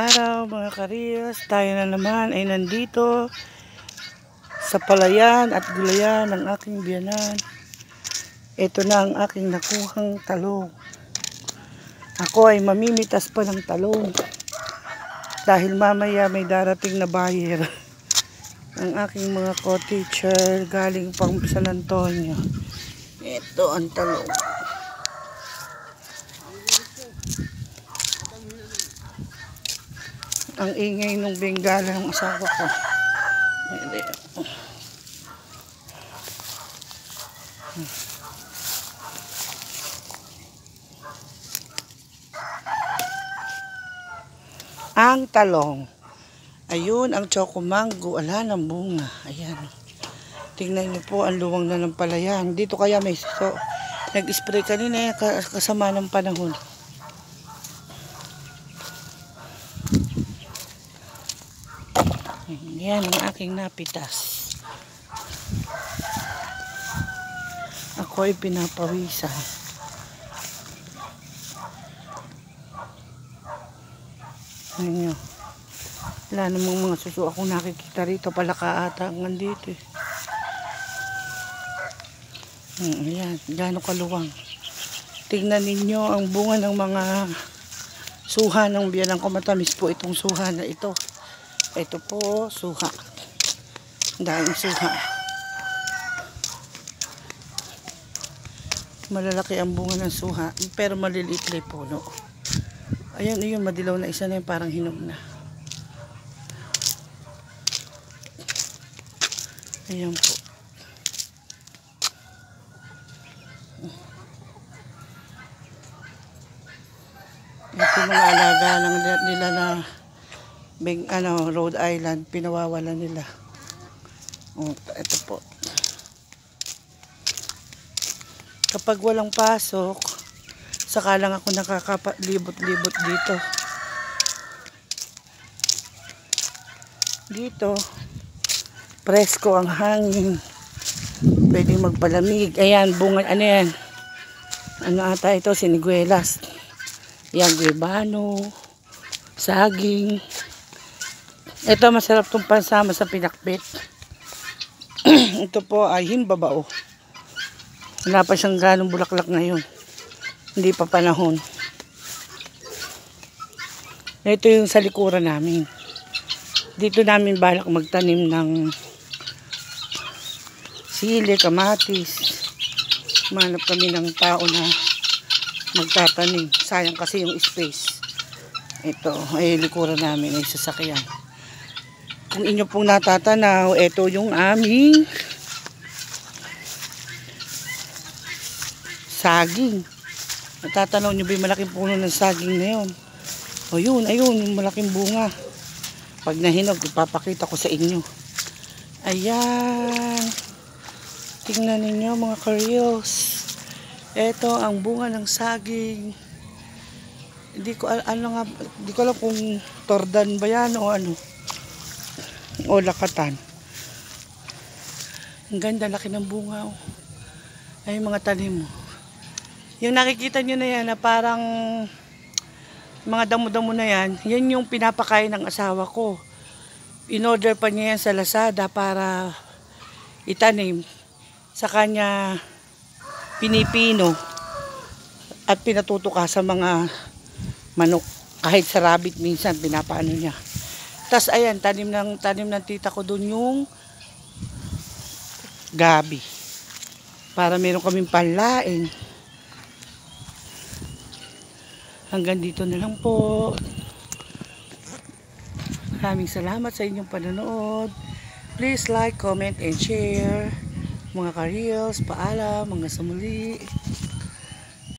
Araw mga kariyas, tayo na naman ay nandito sa palayan at gulayan ng aking biyanan. Ito na ang aking nakuhang talong. Ako ay mamimitas pa ng talong dahil mamaya may darating na buyer. Ang aking mga co-teacher galing pang San Antonio. Ito ang talong. Ang ingay ng bengala ng asawa ko. Ang talong. Ayun, ang choco mango. Ala ng bunga. Ayan. Tingnan niyo po, ang luwang na ng palayan. Dito kaya may nag-spray kanina kasama ng panahon. Yan ang aking napitas. Ako ay pinapawisan. Ayan nyo. Wala namang mga suso akong nakikita rito. Palaka ata ang nandito eh. Ayan, gano'ng kaluwang. Tingnan ninyo ang bunga ng mga suha ng biyanan ko. Matamis po itong suha na ito. Ito po, suha. Daming suha. Malalaki ang bunga ng suha, pero maliliit na puno. Ayan, yun, madilaw na isa na yun, parang hinog na. Ayan po. Ito mga alaga lang nila na Rhode Island, pinawawala nila. Ito po. Kapag walang pasok, saka lang ako nakakapalibot-libot dito. Dito, presko ang hangin. Pwedeng magpalamig. Ayan, bunga, ano yan? Ano ata ito? Siniguelas. Yan, guebano, saging. Ito masarap itong pansama sa pinakbit. Ito po ay himbabao. Wala pa siyang ganong bulaklak ngayon. Hindi pa panahon. Ito yung sa likuran namin. Dito namin balak magtanim ng sili, kamatis. Manap kami ng tao na magtatanim. Sayang kasi yung space. Ito ay likuran namin ay sasakyan. Kung inyo pong natatanaw, ito yung aming saging. Natatanaw nyo ba yung malaking puno ng saging na yun? O yun, ayun, yung malaking bunga. Pag nahinog, ipapakita ko sa inyo. Ayan. Tingnan ninyo mga karyos. Ito ang bunga ng saging. Hindi ko alam kung tordan ba yan o ano. O lakatan. Ang ganda, laki ng bunga. Oh. Ay mga tanim mo. Yung nakikita nyo na yan na parang mga damo-damo na yan, yan yung pinapakain ng asawa ko. In-order pa niya yan sa Lazada para itanim. Sa kanya pinipino at pinatutuka sa mga manok. Kahit sa rabbit minsan pinapaano niya. Tas ayan, tanim ng tita ko doon yung gabi. Para meron kaming panlain. Hanggang dito na lang po. Maraming salamat sa inyong panonood. Please like, comment, and share. Mga ka-reels, paalam, mga sa muli.